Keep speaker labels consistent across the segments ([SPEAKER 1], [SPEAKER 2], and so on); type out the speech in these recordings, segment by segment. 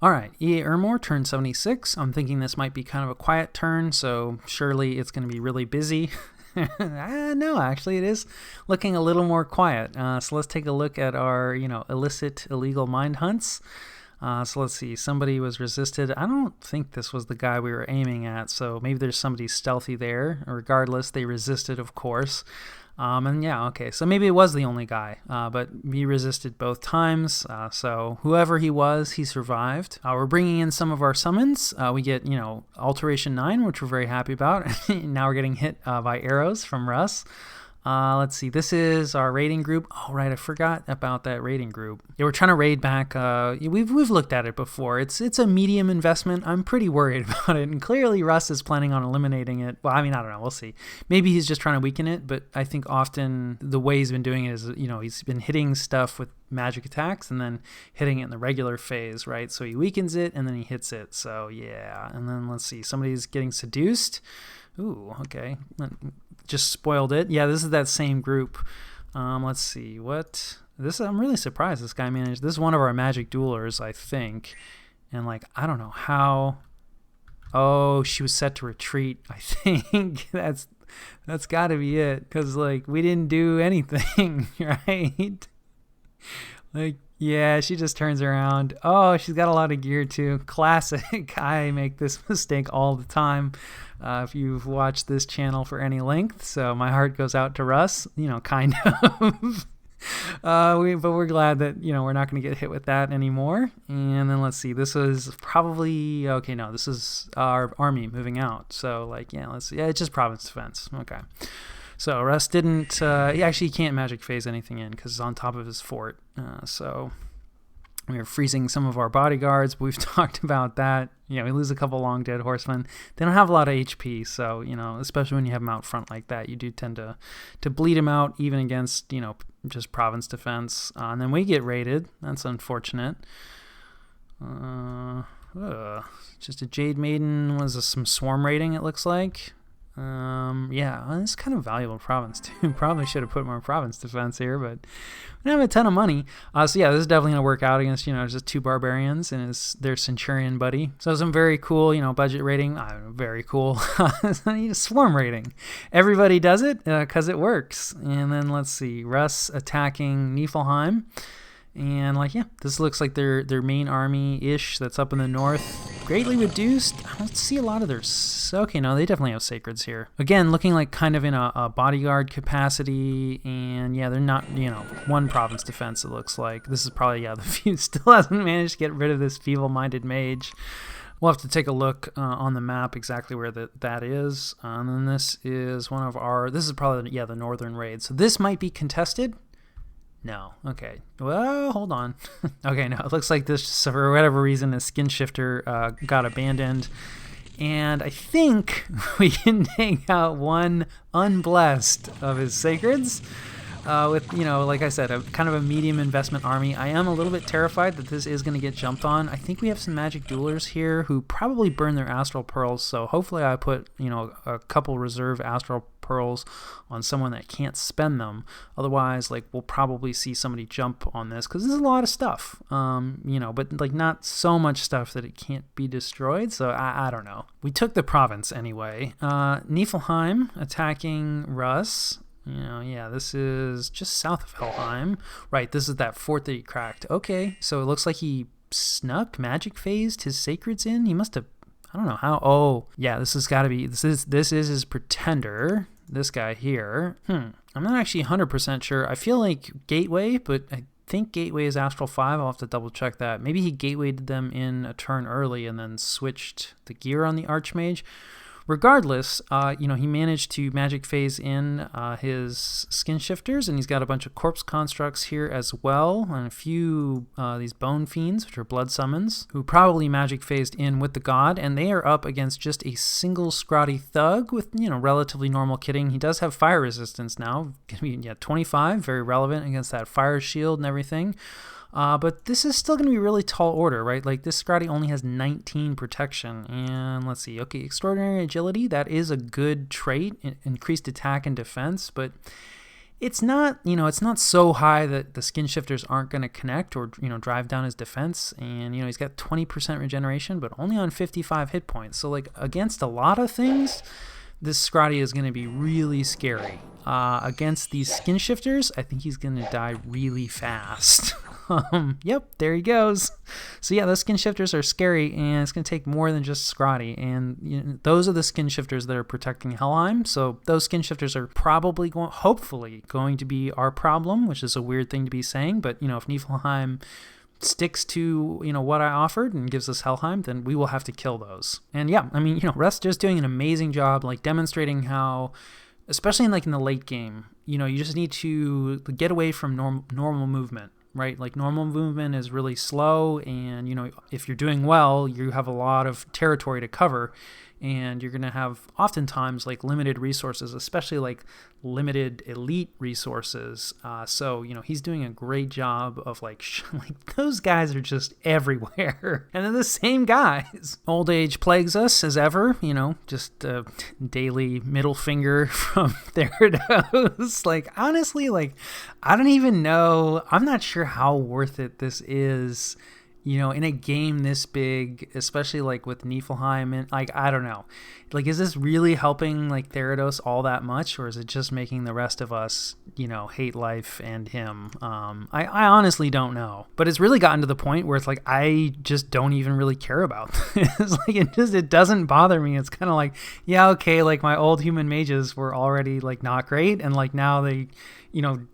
[SPEAKER 1] All right, EA Ermor, turn 76. I'm thinking this might be kind of a quiet turn, so surely it's going to be really busy. No, actually it is looking a little more quiet. So let's take a look at our, illicit, illegal mind hunts. So let's see, somebody was resisted. I don't think this was the guy we were aiming at, so maybe there's somebody stealthy there. Regardless, they resisted, of course. And yeah, okay, so maybe it was the only guy, but he resisted both times, so whoever he was, he survived. We're bringing in some of our summons. We get, Alteration 9, which we're very happy about. Now we're getting hit by arrows from Russ. Let's see, this is our raiding group. Oh, right, I forgot about that raiding group. Yeah, we're trying to raid back. We've looked at it before. It's a medium investment. I'm pretty worried about it, and clearly Russ is planning on eliminating it. Well, I mean, I don't know. We'll see. Maybe he's just trying to weaken it, but I think often the way he's been doing it is, he's been hitting stuff with magic attacks and then hitting it in the regular phase, right? So he weakens it and then he hits it. So yeah, and then let's see. Somebody's getting seduced. Ooh, okay. Just spoiled it. Yeah, this is that same group. Let's see what this. I'm really surprised this guy managed. This is one of our magic duelers, I think, and I don't know how. Oh, she was set to retreat. I think that's got to be it, because we didn't do anything, right? Yeah, she just turns around. Oh, she's got a lot of gear too. Classic. I make this mistake all the time. If you've watched this channel for any length, so my heart goes out to Russ, kind of. But we're glad that, we're not going to get hit with that anymore. And then let's see, this is probably, okay, no, this is our army moving out. So yeah, let's see. Yeah, it's just province defense. Okay. So Russ didn't, he actually can't magic phase anything in because it's on top of his fort. So we were freezing some of our bodyguards, but we've talked about that. We lose a couple long dead horsemen. They don't have a lot of HP, so, especially when you have them out front like that, you do tend to bleed them out even against, just province defense. And then we get raided. That's unfortunate. Just a Jade Maiden. Was some swarm raiding, it looks like. Yeah, it's kind of valuable province too. Probably should have put more province defense here, but we don't have a ton of money. So yeah, this is definitely gonna work out against just two barbarians and their centurion buddy. So some very cool, budget rating. Very cool. Swarm rating. Everybody does it because it works. And then let's see, Russ attacking Niflheim. And yeah, this looks like their main army-ish that's up in the north. Greatly reduced. I don't see a lot of their... Okay, no, they definitely have sacreds here. Again, looking like kind of in a bodyguard capacity. And yeah, they're not, one province defense, it looks like. This is probably, the feud still hasn't managed to get rid of this feeble-minded mage. We'll have to take a look on the map exactly where that is. And then this is one of our... This is probably, the northern raid. So this might be contested. No. Okay. Well, hold on. Okay, no. It looks like this, for whatever reason, a Skinshifter got abandoned. And I think we can take out one unblessed of his sacreds. With, like I said, a kind of a medium investment army. I am a little bit terrified that this is going to get jumped on. I think we have some magic duelers here who probably burn their astral pearls. So hopefully I put, a couple reserve astral pearls on someone that can't spend them. Otherwise, we'll probably see somebody jump on this because there's a lot of stuff, but not so much stuff that it can't be destroyed. So I don't know. We took the province anyway. Niflheim attacking Russ. Yeah, this is just south of Helheim. Right, this is that fort that he cracked. Okay, so it looks like he snuck magic phased his sacreds in. He must have, I don't know how. Oh, yeah, this has got to be, this is his pretender, this guy here. I'm not actually 100% sure. I feel like Gateway, but I think Gateway is Astral 5. I'll have to double check that. Maybe he gatewayed them in a turn early and then switched the gear on the Archmage. Regardless, he managed to magic phase in his Skinshifters, and he's got a bunch of corpse constructs here as well, and a few these bone fiends, which are blood summons, who probably magic phased in with the god, and they are up against just a single scrawny thug with relatively normal kitting. He does have fire resistance now, 25, very relevant against that fire shield and everything. But this is still going to be really tall order, right? This Scrotty only has 19 protection. And let's see. Okay, extraordinary agility. That is a good trait. Increased attack and defense. But It's not, it's not so high that the Skinshifters aren't going to connect or, drive down his defense. And, he's got 20% regeneration, but only on 55 hit points. So, like, against a lot of things, this Scrotty is going to be really scary. Against these Skinshifters, I think he's going to die really fast. Yep, there he goes. So yeah, those Skinshifters are scary, and it's going to take more than just Scrotty. And those are the Skinshifters that are protecting Helheim. So those Skinshifters are probably hopefully going to be our problem, which is a weird thing to be saying. But if Niflheim sticks to what I offered and gives us Helheim, then we will have to kill those. And yeah, I mean, Rust's just doing an amazing job, like demonstrating how, especially in the late game, you just need to get away from normal movement. Right? Like normal movement is really slow, and if you're doing well, you have a lot of territory to cover, and you're going to have oftentimes limited resources, especially limited elite resources. So he's doing a great job of those guys are just everywhere, and they're the same guys. Old age plagues us as ever. Just a daily middle finger from Theranos. Honestly, I don't even know. I'm not sure how worth it this is. In a game this big, especially with Niflheim, and I don't know, is this really helping Theranos all that much, or is it just making the rest of us, hate life and him? I honestly don't know, but it's really gotten to the point where it's I just don't even really care about this. It doesn't bother me. It's kind of yeah, okay, my old human mages were already not great, and now they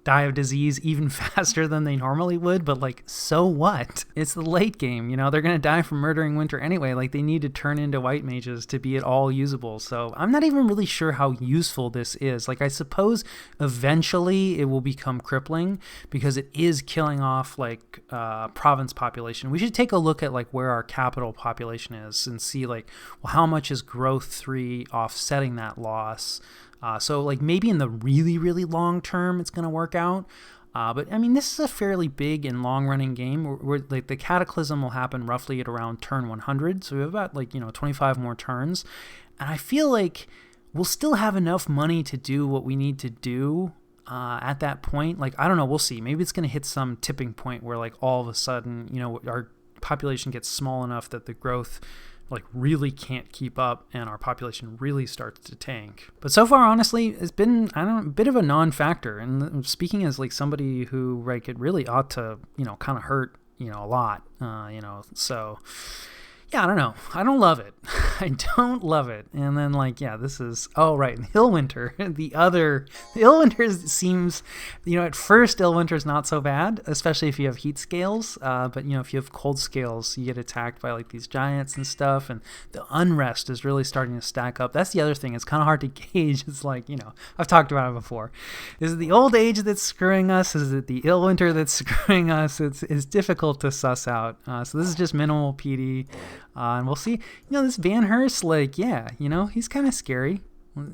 [SPEAKER 1] die of disease even faster than they normally would, but so what? It's the late game, they're going to die from murdering winter anyway. They need to turn into white mages to be at all usable. So I'm not even really sure how useful this is. I suppose eventually it will become crippling because it is killing off province population. We should take a look at where our capital population is and see how much is growth 3 offsetting that loss. So maybe in the really, really long term, it's going to work out. But I mean, this is a fairly big and long running game where the cataclysm will happen roughly at around turn 100. So we have about 25 more turns. And I feel we'll still have enough money to do what we need to do at that point. I don't know. We'll see. Maybe it's going to hit some tipping point where all of a sudden, our population gets small enough that the growth really can't keep up and our population really starts to tank. But so far, honestly, it's been, a bit of a non-factor. And speaking as somebody who it really ought to, kind of hurt, a lot, so yeah, I don't know. I don't love it. I don't love it. And then this is, oh right, Illwinter. The Illwinter seems, at first Illwinter's not so bad, especially if you have heat scales. But if you have cold scales, you get attacked by these giants and stuff, and the unrest is really starting to stack up. That's the other thing. It's kind of hard to gauge. It's I've talked about it before. Is it the old age that's screwing us? Is it the Illwinter that's screwing us? It's difficult to suss out. So this is just minimal PD. And we'll see, this Van Hurst, he's kind of scary.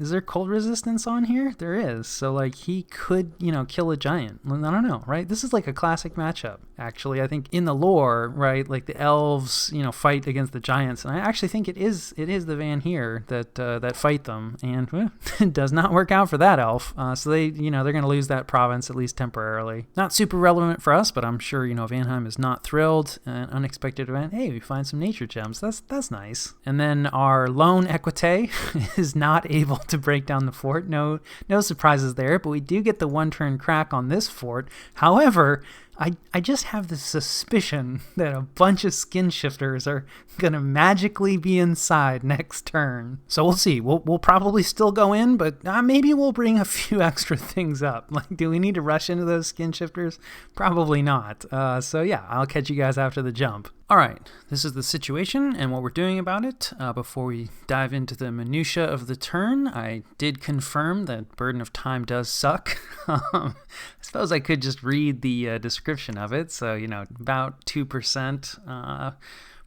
[SPEAKER 1] Is there cold resistance on here? There is. So, he could, kill a giant. I don't know, right? This is, a classic matchup, actually. I think in the lore, right, the elves, fight against the giants. And I actually think it is the Van here that fight them. And it does not work out for that elf. So they, they're going to lose that province, at least temporarily. Not super relevant for us, but I'm sure, Vanheim is not thrilled. An unexpected event. Hey, we find some nature gems. That's nice. And then our lone Equite is not able to break down the fort. No surprises there, but we do get the one turn crack on this fort. However, I just have this suspicion that a bunch of Skinshifters are going to magically be inside next turn. So we'll see. We'll probably still go in, but maybe we'll bring a few extra things up. Do we need to rush into those Skinshifters? Probably not. So yeah, I'll catch you guys after the jump. All right, this is the situation and what we're doing about it. Before we dive into the minutia of the turn, I did confirm that Burden of Time does suck. I suppose I could just read the description of it. So, about 2%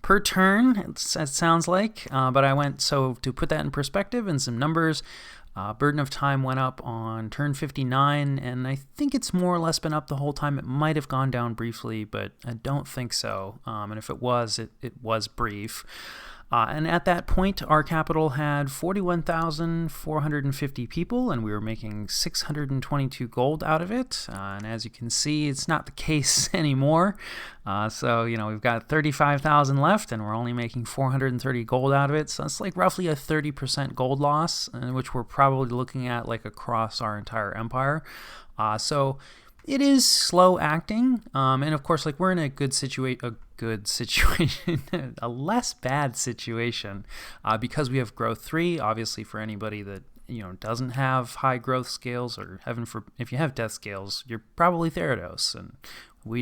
[SPEAKER 1] per turn, it sounds like. But I went, so to put that in perspective and some numbers, Burden of Time went up on turn 59, and I think it's more or less been up the whole time. It might have gone down briefly, but I don't think so. And if it was, it was brief. And at that point, our capital had 41,450 people, and we were making 622 gold out of it. And as you can see, it's not the case anymore. So, we've got 35,000 left, and we're only making 430 gold out of it. So it's like roughly a 30% gold loss, which we're probably looking at like across our entire empire. So it is slow acting, and of course, like we're in a good situation, a less bad situation, because we have growth 3. Obviously, for anybody that doesn't have high growth scales, or if you have death scales, you're probably Therados, and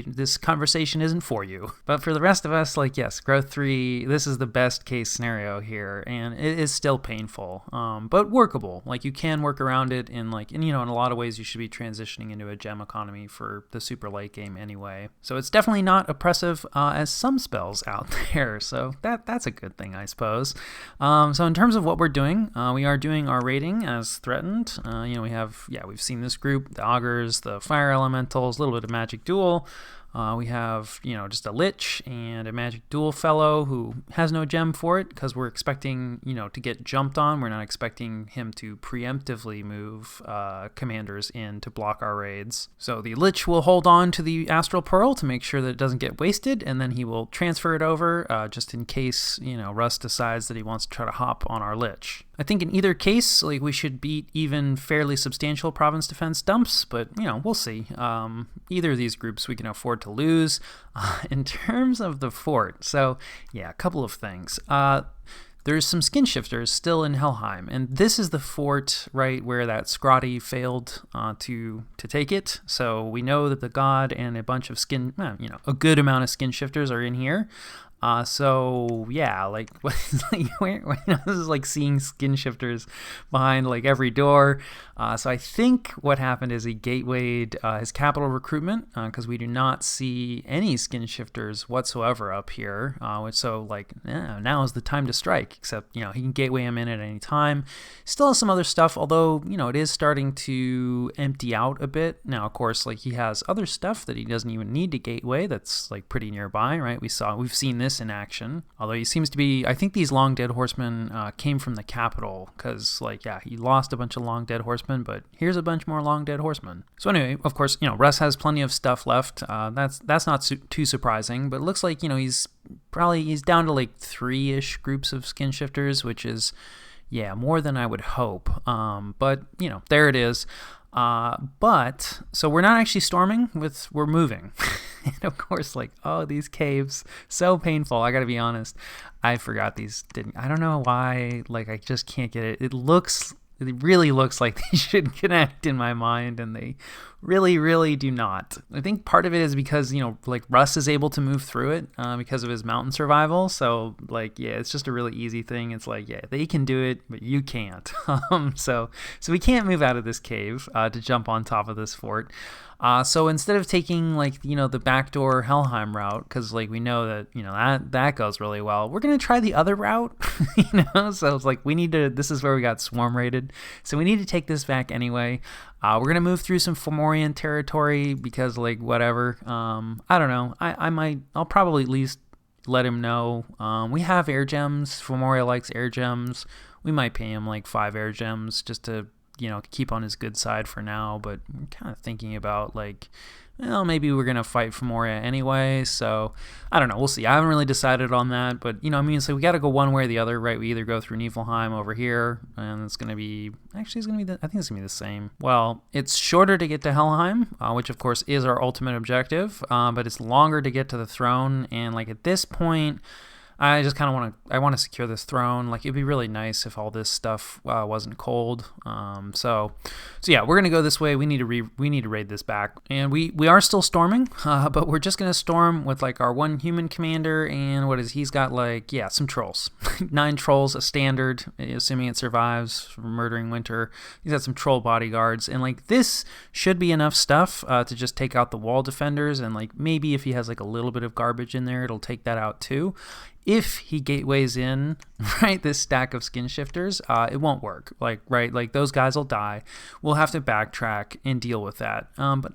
[SPEAKER 1] this conversation isn't for you. But for the rest of us, like, yes, growth 3, this is the best case scenario here, and it is still painful, but workable. Like, you can work around it in in a lot of ways you should be transitioning into a gem economy for the super late game anyway. So it's definitely not oppressive as some spells out there, so that's a good thing, I suppose. So in terms of what we're doing, we are doing our raiding as threatened. We've seen this group, the augurs, the fire elementals, a little bit of magic duel. We have, just a lich and a magic duel fellow who has no gem for it because we're expecting, to get jumped on. We're not expecting him to preemptively move commanders in to block our raids. So the lich will hold on to the astral pearl to make sure that it doesn't get wasted, and then he will transfer it over just in case, Russ decides that he wants to try to hop on our lich. I think in either case, like, we should beat even fairly substantial province defense dumps, but, we'll see. Either of these groups we can afford to lose. In terms of the fort, so, yeah, a couple of things. There's some Skinshifters still in Helheim, and this is the fort, right, where that Scrotty failed to take it. So we know that the god and a bunch of a good amount of Skinshifters are in here. So yeah, like, this is like seeing Skinshifters behind like every door. So I think what happened is he gatewayed his capital recruitment because we do not see any Skinshifters whatsoever up here. Now is the time to strike. Except he can gateway him in at any time. Still has some other stuff, although it is starting to empty out a bit. Now, of course, like, he has other stuff that he doesn't even need to gateway. That's like pretty nearby, right? We've seen this in action, although he seems to be, I think these long dead horsemen came from the capital because he lost a bunch of long dead horsemen, but here's a bunch more long dead horsemen. So anyway, of course, Russ has plenty of stuff left. That's not too surprising, but it looks like he's down to like 3-ish groups of Skinshifters, which is more than I would hope. But there it is. But so we're not actually storming, we're moving. And of course, these caves, so painful. I gotta be honest, I forgot these I don't know why, I just can't get it. It really looks like they should connect in my mind, and they really, really do not. I think part of it is because, Russ is able to move through it because of his mountain survival. So, it's just a really easy thing. It's they can do it, but you can't. So we can't move out of this cave to jump on top of this fort. So instead of taking the backdoor Helheim route, because we know that that goes really well, we're gonna try the other route. So it's this is where we got swarm raided, so we need to take this back anyway. We're gonna move through some Fomorian territory because whatever. I don't know. I'll probably at least let him know. We have air gems. Fomoria likes air gems. We might pay him 5 air gems just to keep on his good side for now, but I'm kind of thinking about maybe we're gonna fight for Moria anyway, so I don't know, we'll see. I haven't really decided on that, but so we gotta go one way or the other, right? We either go through Niflheim over here, and I think it's gonna be the same. Well, it's shorter to get to Helheim, which of course is our ultimate objective, but it's longer to get to the throne, and at this point, I just kind of want to secure this throne. It'd be really nice if all this stuff wasn't cold. So yeah, we're gonna go this way. We need to raid this back, and we are still storming, but we're just gonna storm with our one human commander, and he's got some trolls, 9 trolls, a standard, assuming it survives from Murdering Winter. He's got some troll bodyguards, and this should be enough stuff to just take out the wall defenders, and maybe if he has a little bit of garbage in there, it'll take that out too. If he gateways in, right, this stack of Skinshifters, it won't work. Those guys will die. We'll have to backtrack and deal with that. But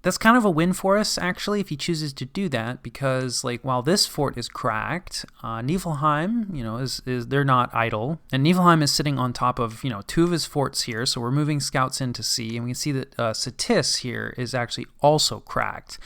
[SPEAKER 1] That's kind of a win for us, actually, if he chooses to do that, because like while this fort is cracked, Niflheim, is they're not idle, and Niflheim is sitting on top of 2 of his forts here. So we're moving scouts in to see, and we can see that Satis here is actually also cracked,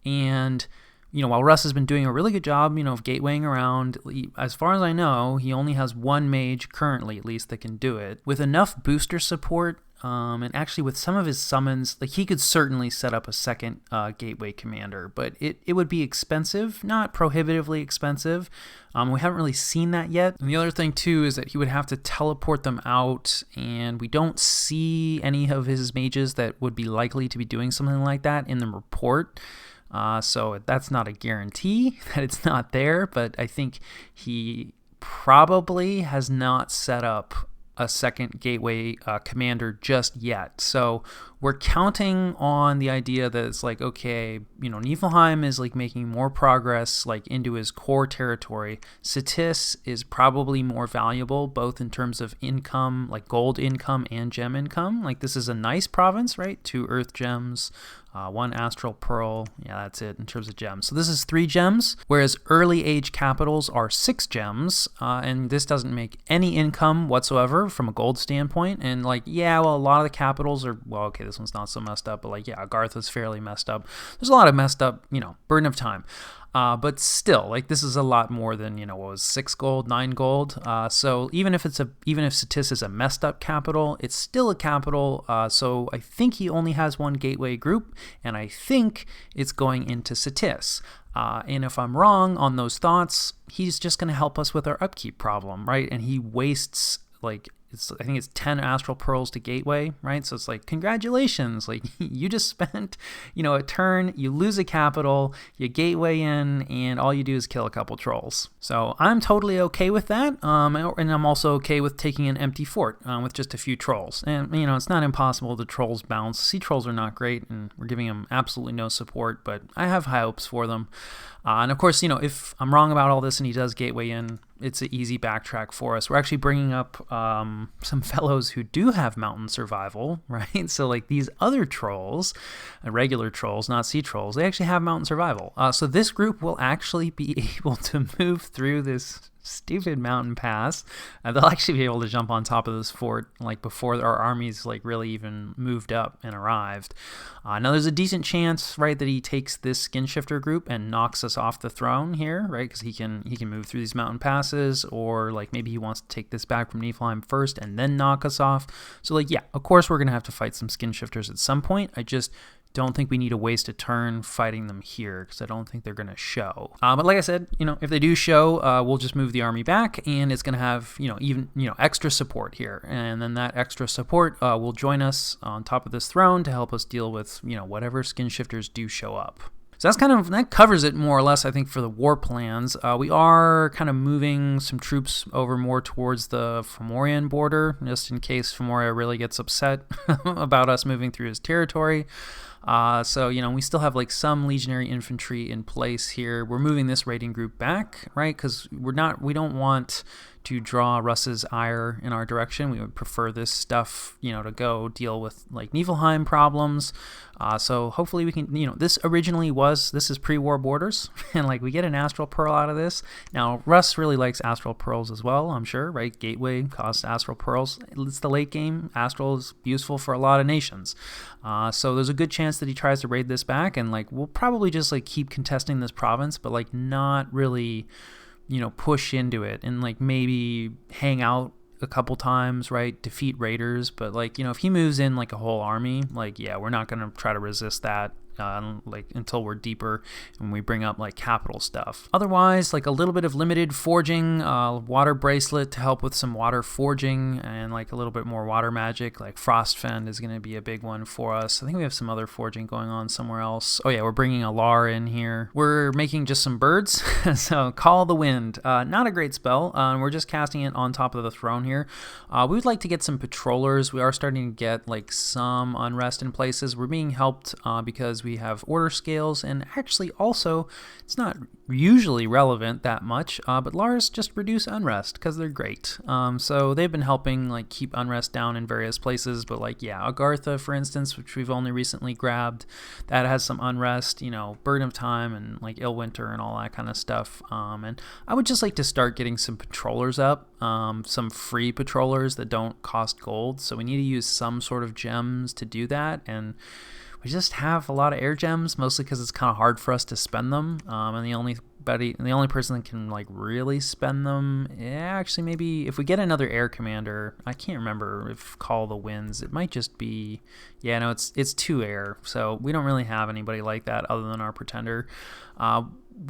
[SPEAKER 1] and while Russ has been doing a really good job, of gatewaying around, as far as I know, he only has 1 mage currently, at least, that can do it. With enough booster support, and actually with some of his summons, like he could certainly set up a second gateway commander, but it would be expensive, not prohibitively expensive. We haven't really seen that yet. And the other thing too is that he would have to teleport them out, and we don't see any of his mages that would be likely to be doing something like that in the report. So that's not a guarantee that it's not there, but I think he probably has not set up a second gateway commander just yet. So we're counting on the idea that it's like, okay, Niflheim is like making more progress like into his core territory. Satis is probably more valuable, both in terms of income, like gold income and gem income. Like this is a nice province, right? 2 earth gems, 1 astral pearl. Yeah, that's it in terms of gems. So this is 3 gems, whereas early age capitals are 6 gems, and this doesn't make any income whatsoever from a gold standpoint. And like, yeah, well, a lot of the capitals are, well, okay, this one's not so messed up, but like, yeah, Garth is fairly messed up. There's a lot of messed up, burden of time. But still, like this is a lot more than what was 6 gold, 9 gold. So even if Satis is a messed up capital, it's still a capital. So I think he only has 1 gateway group, and I think it's going into Satis. And if I'm wrong on those thoughts, he's just going to help us with our upkeep problem, right? And he wastes I think it's 10 astral pearls to gateway, right? So it's like, congratulations, like you just spent, a turn, you lose a capital, you gateway in, and all you do is kill a couple trolls. So I'm totally okay with that, and I'm also okay with taking an empty fort with just a few trolls. And it's not impossible. The trolls bounce. Sea trolls are not great, and we're giving them absolutely no support, but I have high hopes for them. And of course, if I'm wrong about all this and he does gateway in, it's an easy backtrack for us. We're actually bringing up some fellows who do have mountain survival, right? So like these other trolls, regular trolls, not sea trolls, they actually have mountain survival. So this group will actually be able to move through this stupid mountain pass. They'll actually be able to jump on top of this fort like before our armies like really even moved up and arrived. Now there's a decent chance, right, that he takes this Skinshifter group and knocks us off the throne here, right? Because he can move through these mountain passes, or like maybe he wants to take this back from Niflheim first and then knock us off. So like, yeah, of course we're gonna have to fight some Skinshifters at some point. I just don't think we need to waste a turn fighting them here, because I don't think they're going to show. But like I said, if they do show, we'll just move the army back, and it's going to have, even extra support here. And then that extra support will join us on top of this throne to help us deal with, whatever Skinshifters do show up. So that covers it more or less, I think, for the war plans. We are kind of moving some troops over more towards the Fomorian border, just in case Fomoria really gets upset about us moving through his territory. So we still have like some legionary infantry in place here. We're moving this raiding group back, right? Because we don't want to draw Russ's ire in our direction. We would prefer this stuff, to go deal with like Niflheim problems. So hopefully we can, this is pre-war borders, and like we get an astral pearl out of this. Now Russ really likes astral pearls as well, I'm sure, right? Gateway costs astral pearls. It's the late game. Astral is useful for a lot of nations. So there's a good chance that he tries to raid this back, and like we'll probably just like keep contesting this province, but like not really push into it, and like maybe hang out a couple times, right? Defeat raiders. But like, if he moves in like a whole army, like, yeah, we're not going to try to resist that. Until we're deeper and we bring up like capital stuff. Otherwise, like a little bit of limited forging, water bracelet to help with some water forging, and like a little bit more water magic, like Frostfend is going to be a big one for us. I think we have some other forging going on somewhere else. Oh yeah, we're bringing a Lar in here. We're making just some birds. So Call the Wind, not a great spell. We're just casting it on top of the throne here. We would like to get some patrollers. We are starting to get like some unrest in places. We're being helped because we we have order scales, and actually also, it's not usually relevant that much, but Lars just reduce unrest because they're great. So they've been helping like keep unrest down in various places, but like, yeah, Agartha, for instance, which we've only recently grabbed, that has some unrest, Burden of Time and like Illwinter and all that kind of stuff. And I would just like to start getting some patrollers up, some free patrollers that don't cost gold. So we need to use some sort of gems to do that, and we just have a lot of air gems, mostly because it's kind of hard for us to spend them. And the only person that can like really spend them, actually maybe if we get another air commander, I can't remember if Call the Winds, it might just be, it's 2 air, so we don't really have anybody like that other than our pretender.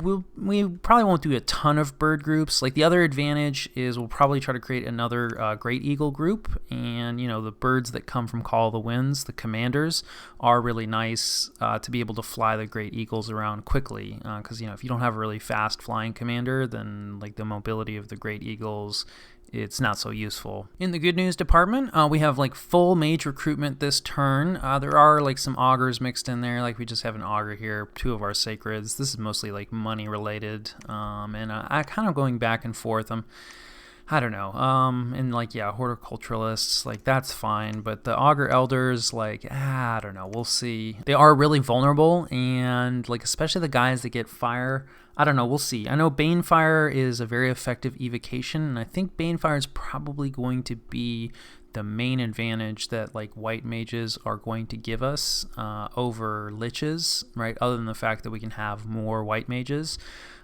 [SPEAKER 1] We probably won't do a ton of bird groups. Like the other advantage is we'll probably try to create another Great Eagle group, and the birds that come from Call of the Winds, the commanders, are really nice to be able to fly the Great Eagles around quickly, because if you don't have a really fast flying commander, then like the mobility of the Great Eagles, it's not so useful. In the good news department, we have like full mage recruitment this turn. There are like some augurs mixed in there, like we just have an augur here, 2 of our sacreds. This is mostly like money related, and I kind of going back and forth. I don't know. And like, horticulturalists, like that's fine, but the augur elders, like, I don't know. We'll see. They are really vulnerable, and like especially the guys that get fire. I don't know. We'll see. I know Banefire is a very effective evocation, and I think Banefire is probably going to be the main advantage that like white mages are going to give us over liches, right? Other than the fact that we can have more white mages.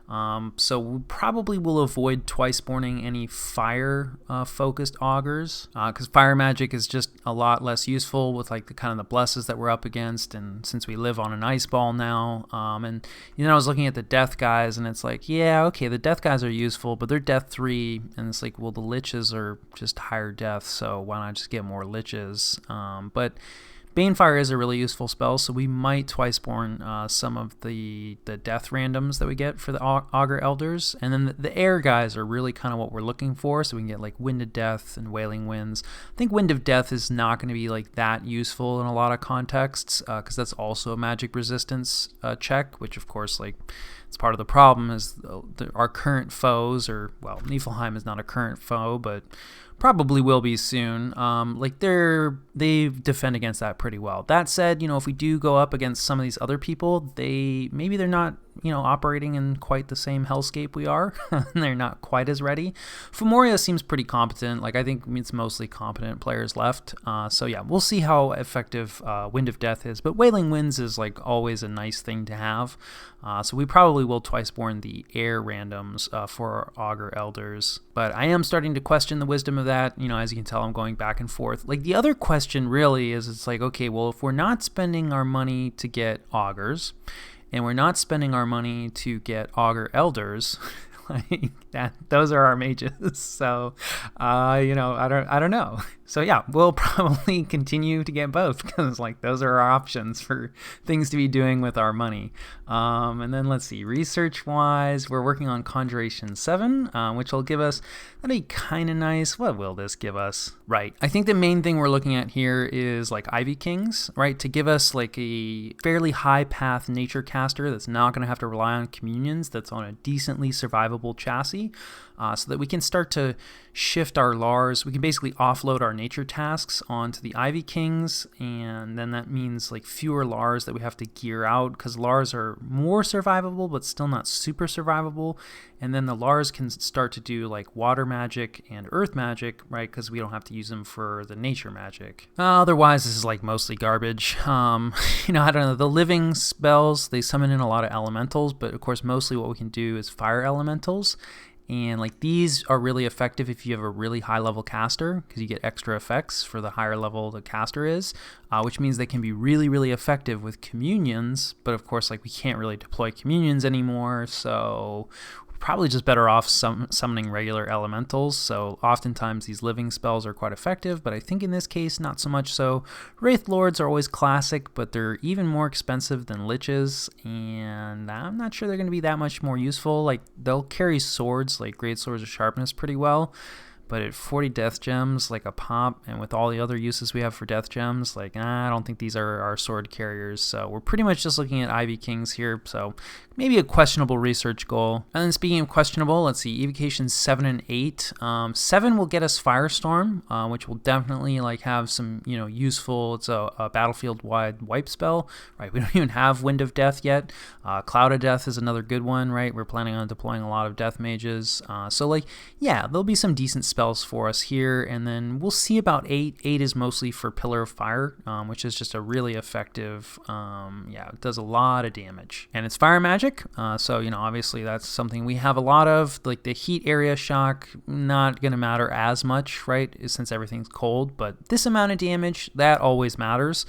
[SPEAKER 1] So we probably will avoid twice spawning any fire focused augurs, because fire magic is just a lot less useful with like the kind of the blesses that we're up against, and since we live on an ice ball now, and I was looking at the death guys, and it's like, okay, the death guys are useful, but they're death 3, and it's like, well, the liches are just higher death, so why not just get more liches? But Banefire is a really useful spell, so we might twice born some of the death randoms that we get for the Augur Elders. And then the air guys are really kind of what we're looking for, so we can get like Wind of Death and Wailing Winds. I think Wind of Death is not going to be like that useful in a lot of contexts, because that's also a magic resistance check, which of course, like, it's part of the problem is our current foes, or, well, Niflheim is not a current foe, but probably will be soon. Like they defend against that pretty well. That said, if we do go up against some of these other people, maybe they're not operating in quite the same hellscape we are, and they're not quite as ready. Fumoria seems pretty competent. Like I think it's mostly competent players left. So yeah, we'll see how effective Wind of Death is. But Wailing Winds is like always a nice thing to have. So we probably will twice born the air randoms for our Augur Elders. But I am starting to question the wisdom of that. As you can tell, I'm going back and forth. Like the other question really is, it's like, okay, well, if we're not spending our money to get augurs, and we're not spending our money to get Augur Elders, like that, those are our mages. So, I don't know. So yeah, we'll probably continue to get both, because like those are our options for things to be doing with our money. And then let's see, research wise, we're working on Conjuration 7, which will give us, that'd be kind of nice. What will this give us? Right. I think the main thing we're looking at here is like Ivy Kings, right? To give us like a fairly high path nature caster that's not going to have to rely on communions, that's on a decently survivable chassis. So that we can start to shift our Lars. We can basically offload our nature tasks onto the Ivy Kings, and then that means like fewer Lars that we have to gear out, because Lars are more survivable but still not super survivable. And then the Lars can start to do like water magic and earth magic, right? Because we don't have to use them for the nature magic. Otherwise, this is like mostly garbage. I don't know. The living spells, they summon in a lot of elementals, but of course, mostly what we can do is fire elementals. And like these are really effective if you have a really high level caster, because you get extra effects for the higher level the caster is, which means they can be really, really effective with communions. But of course, like we can't really deploy communions anymore, so probably just better off summoning regular elementals. So oftentimes these living spells are quite effective, but I think in this case not so much so. Wraith Lords are always classic, but they're even more expensive than liches, and I'm not sure they're going to be that much more useful. Like they'll carry swords, like great swords of sharpness, pretty well, but at 40 death gems, like a pop, and with all the other uses we have for death gems, like I don't think these are our sword carriers. So we're pretty much just looking at Ivy Kings here. So maybe a questionable research goal. And then speaking of questionable, let's see, evocations 7 and 8. 7 will get us Firestorm, which will definitely like have some, you know, useful. It's a battlefield-wide wipe spell, right? We don't even have Wind of Death yet. Cloud of Death is another good one, right? We're planning on deploying a lot of death mages. So like, yeah, there'll be some decent spells for us here, and then we'll see about 8. 8 is mostly for Pillar of Fire, which is just a really effective, yeah, it does a lot of damage. And it's fire magic, so, you know, obviously that's something we have a lot of. Like the heat area shock, not going to matter as much, right, since everything's cold, but this amount of damage, that always matters.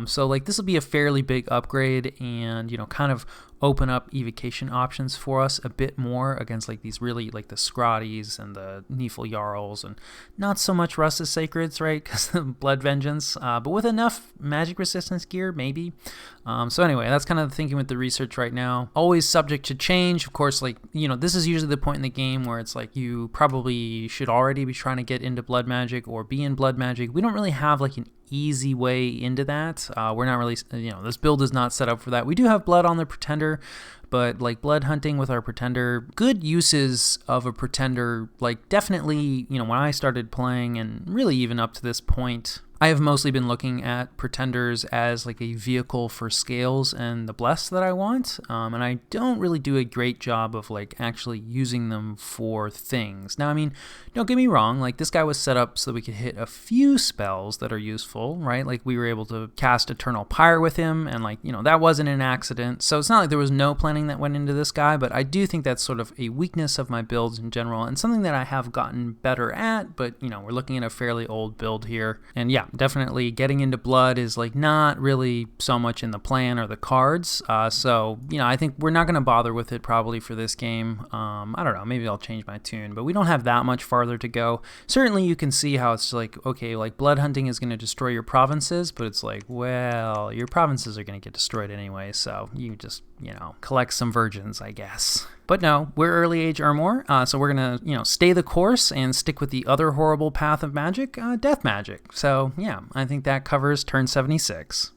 [SPEAKER 1] So like this will be a fairly big upgrade, and, you know, kind of open up evocation options for us a bit more against like these really like the Scrotties and the Neefle Jarls, and not so much Rusted Sacreds, right, because of Blood Vengeance, but with enough magic resistance gear, maybe. So anyway, that's kind of the thinking with the research right now. Always subject to change, of course. Like, you know, this is usually the point in the game where it's like you probably should already be trying to get into blood magic or be in blood magic. We don't really have like an easy way into that. We're not really, you know, this build is not set up for that. We do have blood on the Pretender, but like blood hunting with our Pretender, good uses of a Pretender, like definitely, you know, when I started playing and really even up to this point, I have mostly been looking at Pretenders as like a vehicle for scales and the bless that I want, and I don't really do a great job of like actually using them for things. Now, I mean, don't get me wrong, like this guy was set up so that we could hit a few spells that are useful, right? Like we were able to cast Eternal Pyre with him, and like, you know, that wasn't an accident. So it's not like there was no planning that went into this guy, but I do think that's sort of a weakness of my builds in general, and something that I have gotten better at, but, you know, we're looking at a fairly old build here. And yeah, definitely getting into blood is like not really so much in the plan or the cards. So, you know, I think we're not going to bother with it probably for this game. I don't know, maybe I'll change my tune, but we don't have that much farther to go. Certainly you can see how it's like, okay, like blood hunting is going to destroy your provinces, but it's like, well, your provinces are going to get destroyed anyway, so you just, you know, collect some virgins, I guess. But no, we're early age Ermor, so we're going to, you know, stay the course and stick with the other horrible path of magic, death magic. So yeah, I think that covers turn 76.